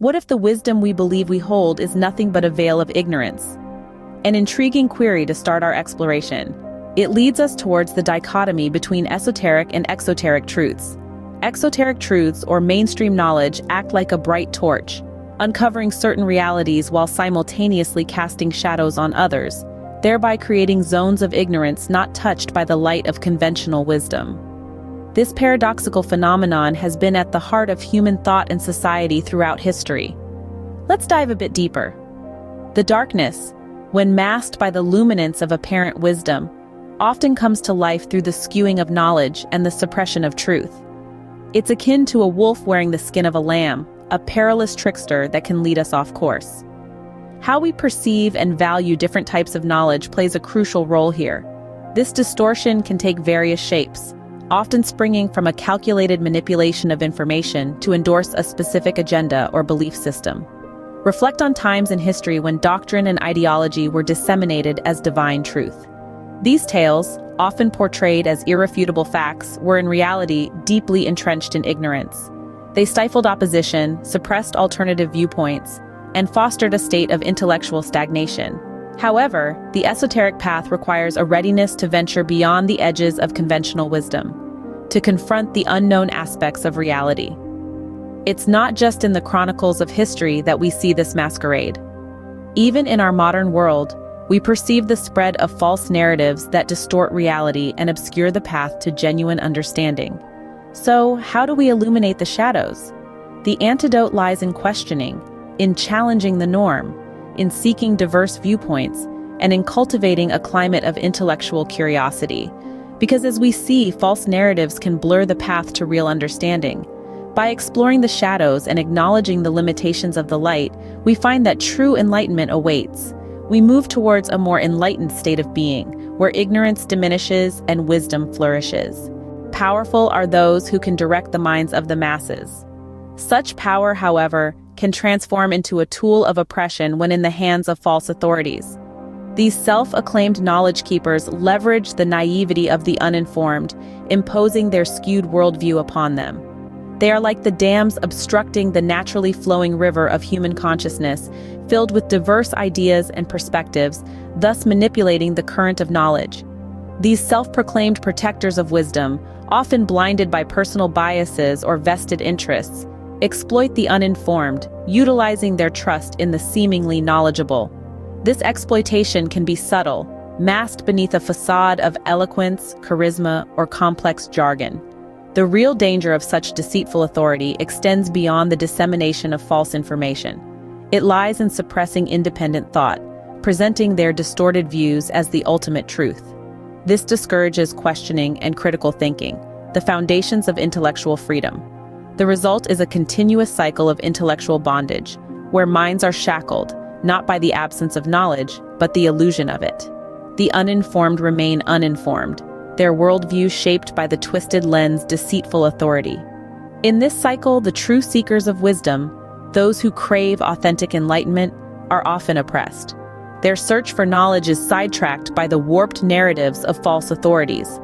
What if the wisdom we believe we hold is nothing but a veil of ignorance? An intriguing query to start our exploration. It leads us towards the dichotomy between esoteric and exoteric truths. Exoteric truths, or mainstream knowledge, act like a bright torch, uncovering certain realities while simultaneously casting shadows on others, thereby creating zones of ignorance not touched by the light of conventional wisdom. This paradoxical phenomenon has been at the heart of human thought and society throughout history. Let's dive a bit deeper. The darkness, when masked by the luminance of apparent wisdom, often comes to life through the skewing of knowledge and the suppression of truth. It's akin to a wolf wearing the skin of a lamb, a perilous trickster that can lead us off course. How we perceive and value different types of knowledge plays a crucial role here. This distortion can take various shapes, often springing from a calculated manipulation of information to endorse a specific agenda or belief system. Reflect on times in history when doctrine and ideology were disseminated as divine truth. These tales, often portrayed as irrefutable facts, were in reality deeply entrenched in ignorance. They stifled opposition, suppressed alternative viewpoints, and fostered a state of intellectual stagnation. However, the esoteric path requires a readiness to venture beyond the edges of conventional wisdom, to confront the unknown aspects of reality. It's not just in the chronicles of history that we see this masquerade. Even in our modern world, we perceive the spread of false narratives that distort reality and obscure the path to genuine understanding. So, how do we illuminate the shadows? The antidote lies in questioning, in challenging the norm, in seeking diverse viewpoints, and in cultivating a climate of intellectual curiosity. Because as we see, false narratives can blur the path to real understanding. By exploring the shadows and acknowledging the limitations of the light, we find that true enlightenment awaits. We move towards a more enlightened state of being, where ignorance diminishes and wisdom flourishes. Powerful are those who can direct the minds of the masses. Such power, however, can transform into a tool of oppression when in the hands of false authorities. These self-acclaimed knowledge keepers leverage the naivety of the uninformed, imposing their skewed worldview upon them. They are like the dams obstructing the naturally flowing river of human consciousness, filled with diverse ideas and perspectives, thus manipulating the current of knowledge. These self-proclaimed protectors of wisdom, often blinded by personal biases or vested interests, exploit the uninformed, utilizing their trust in the seemingly knowledgeable. This exploitation can be subtle, masked beneath a facade of eloquence, charisma, or complex jargon. The real danger of such deceitful authority extends beyond the dissemination of false information. It lies in suppressing independent thought, presenting their distorted views as the ultimate truth. This discourages questioning and critical thinking, the foundations of intellectual freedom. The result is a continuous cycle of intellectual bondage, where minds are shackled, not by the absence of knowledge, but the illusion of it. The uninformed remain uninformed, their worldview shaped by the twisted lens deceitful authority. In this cycle, the true seekers of wisdom, those who crave authentic enlightenment, are often oppressed. Their search for knowledge is sidetracked by the warped narratives of false authorities.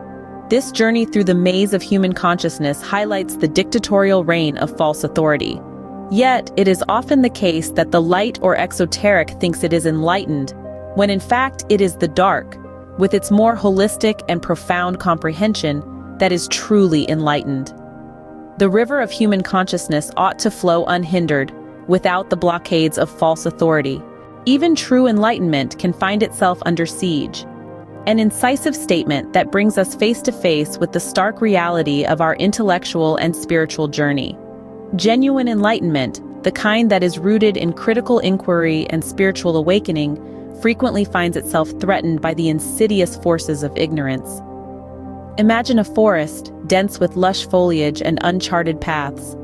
This journey through the maze of human consciousness highlights the dictatorial reign of false authority. Yet, it is often the case that the light or exoteric thinks it is enlightened, when in fact it is the dark, with its more holistic and profound comprehension, that is truly enlightened. The river of human consciousness ought to flow unhindered, without the blockades of false authority. Even true enlightenment can find itself under siege. An incisive statement that brings us face to face with the stark reality of our intellectual and spiritual journey. Genuine enlightenment, the kind that is rooted in critical inquiry and spiritual awakening, frequently finds itself threatened by the insidious forces of ignorance. Imagine a forest, dense with lush foliage and uncharted paths.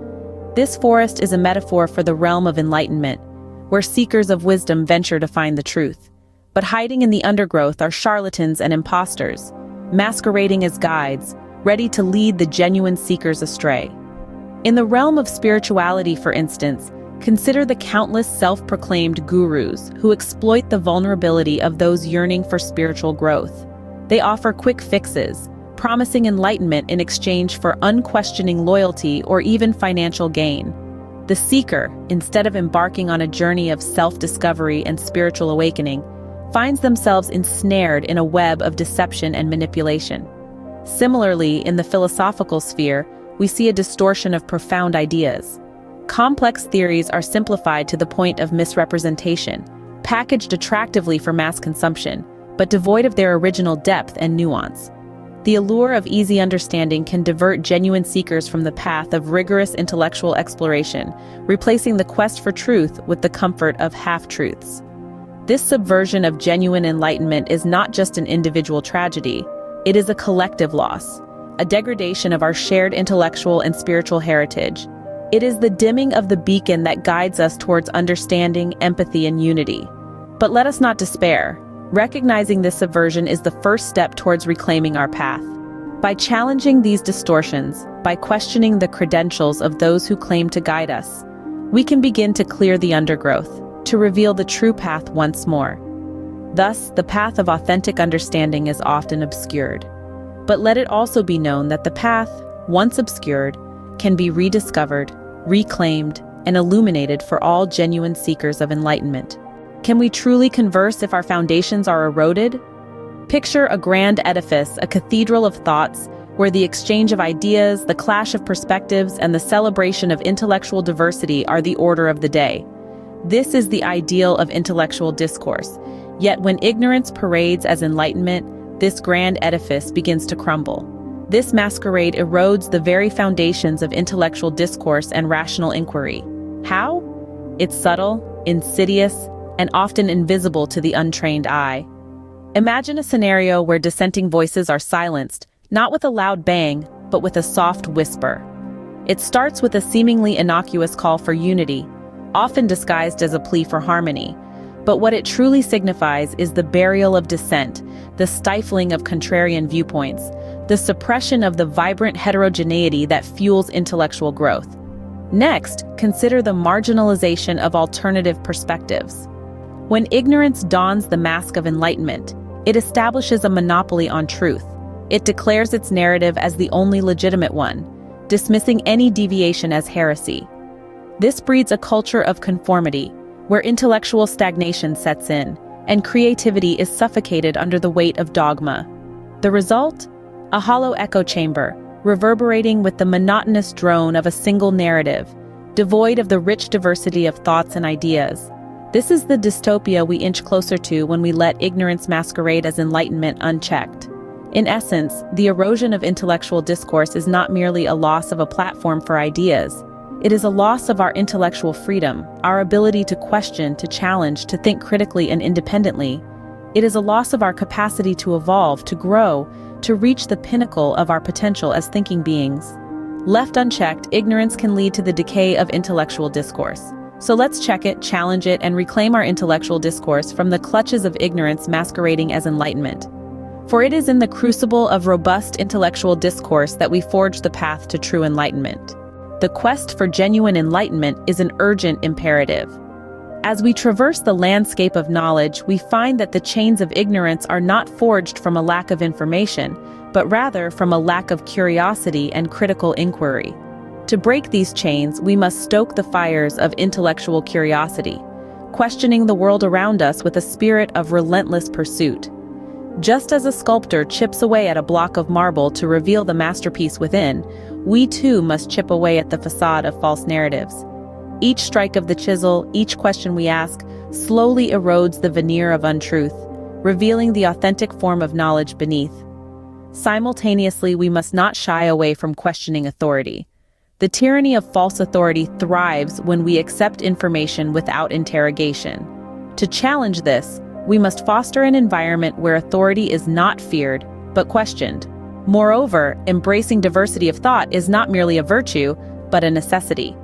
This forest is a metaphor for the realm of enlightenment, where seekers of wisdom venture to find the truth. But hiding in the undergrowth are charlatans and imposters, masquerading as guides, ready to lead the genuine seekers astray. In the realm of spirituality, for instance, consider the countless self-proclaimed gurus who exploit the vulnerability of those yearning for spiritual growth. They offer quick fixes, promising enlightenment in exchange for unquestioning loyalty or even financial gain. The seeker, instead of embarking on a journey of self-discovery and spiritual awakening, finds themselves ensnared in a web of deception and manipulation. Similarly, in the philosophical sphere, we see a distortion of profound ideas. Complex theories are simplified to the point of misrepresentation, packaged attractively for mass consumption, but devoid of their original depth and nuance. The allure of easy understanding can divert genuine seekers from the path of rigorous intellectual exploration, replacing the quest for truth with the comfort of half-truths. This subversion of genuine enlightenment is not just an individual tragedy, it is a collective loss, a degradation of our shared intellectual and spiritual heritage. It is the dimming of the beacon that guides us towards understanding, empathy, and unity. But let us not despair. Recognizing this subversion is the first step towards reclaiming our path. By challenging these distortions, by questioning the credentials of those who claim to guide us, we can begin to clear the undergrowth, to reveal the true path once more. Thus, the path of authentic understanding is often obscured. But let it also be known that the path, once obscured, can be rediscovered, reclaimed, and illuminated for all genuine seekers of enlightenment. Can we truly converse if our foundations are eroded? Picture a grand edifice, a cathedral of thoughts, where the exchange of ideas, the clash of perspectives, and the celebration of intellectual diversity are the order of the day. This is the ideal of intellectual discourse. Yet when ignorance parades as enlightenment, this grand edifice begins to crumble. This masquerade erodes the very foundations of intellectual discourse and rational inquiry. How? It's subtle, insidious, and often invisible to the untrained eye. Imagine a scenario where dissenting voices are silenced, not with a loud bang, but with a soft whisper. It starts with a seemingly innocuous call for unity, often disguised as a plea for harmony. But what it truly signifies is the burial of dissent, the stifling of contrarian viewpoints, the suppression of the vibrant heterogeneity that fuels intellectual growth. Next, consider the marginalization of alternative perspectives. When ignorance dons the mask of enlightenment, it establishes a monopoly on truth. It declares its narrative as the only legitimate one, dismissing any deviation as heresy. This breeds a culture of conformity, where intellectual stagnation sets in, and creativity is suffocated under the weight of dogma. The result? A hollow echo chamber, reverberating with the monotonous drone of a single narrative, devoid of the rich diversity of thoughts and ideas. This is the dystopia we inch closer to when we let ignorance masquerade as enlightenment unchecked. In essence, the erosion of intellectual discourse is not merely a loss of a platform for ideas. It is a loss of our intellectual freedom, our ability to question, to challenge, to think critically and independently. It is a loss of our capacity to evolve, to grow, to reach the pinnacle of our potential as thinking beings. Left unchecked, ignorance can lead to the decay of intellectual discourse. So let's check it, challenge it, and reclaim our intellectual discourse from the clutches of ignorance masquerading as enlightenment. For it is in the crucible of robust intellectual discourse that we forge the path to true enlightenment. The quest for genuine enlightenment is an urgent imperative. As we traverse the landscape of knowledge, we find that the chains of ignorance are not forged from a lack of information, but rather from a lack of curiosity and critical inquiry. To break these chains, we must stoke the fires of intellectual curiosity, questioning the world around us with a spirit of relentless pursuit. Just as a sculptor chips away at a block of marble to reveal the masterpiece within, we too must chip away at the facade of false narratives. Each strike of the chisel, each question we ask, slowly erodes the veneer of untruth, revealing the authentic form of knowledge beneath. Simultaneously, we must not shy away from questioning authority. The tyranny of false authority thrives when we accept information without interrogation. To challenge this, we must foster an environment where authority is not feared, but questioned. Moreover, embracing diversity of thought is not merely a virtue, but a necessity.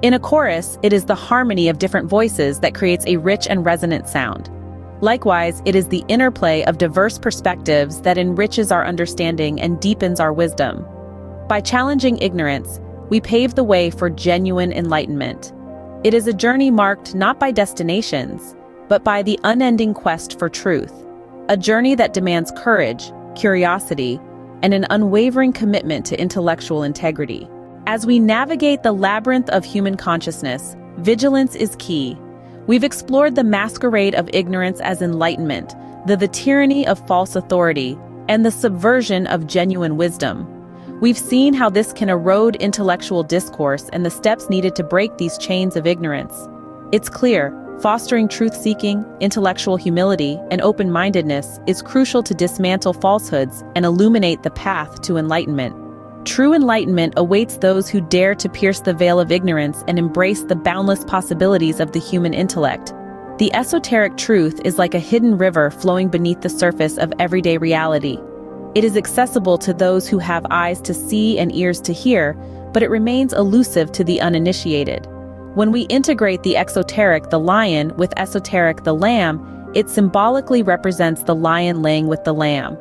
In a chorus, it is the harmony of different voices that creates a rich and resonant sound. Likewise, it is the interplay of diverse perspectives that enriches our understanding and deepens our wisdom. By challenging ignorance, we pave the way for genuine enlightenment. It is a journey marked not by destinations, but by the unending quest for truth. A journey that demands courage, curiosity, and an unwavering commitment to intellectual integrity. As we navigate the labyrinth of human consciousness, vigilance is key. We've explored the masquerade of ignorance as enlightenment, the tyranny of false authority, and the subversion of genuine wisdom. We've seen how this can erode intellectual discourse and the steps needed to break these chains of ignorance. It's clear, fostering truth-seeking, intellectual humility, and open-mindedness is crucial to dismantle falsehoods and illuminate the path to enlightenment. True enlightenment awaits those who dare to pierce the veil of ignorance and embrace the boundless possibilities of the human intellect. The esoteric truth is like a hidden river flowing beneath the surface of everyday reality. It is accessible to those who have eyes to see and ears to hear, but it remains elusive to the uninitiated. When we integrate the exoteric, the lion, with esoteric, the lamb, it symbolically represents the lion laying with the lamb.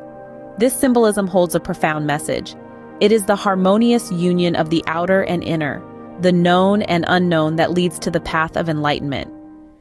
This symbolism holds a profound message. It is the harmonious union of the outer and inner, the known and unknown that leads to the path of enlightenment.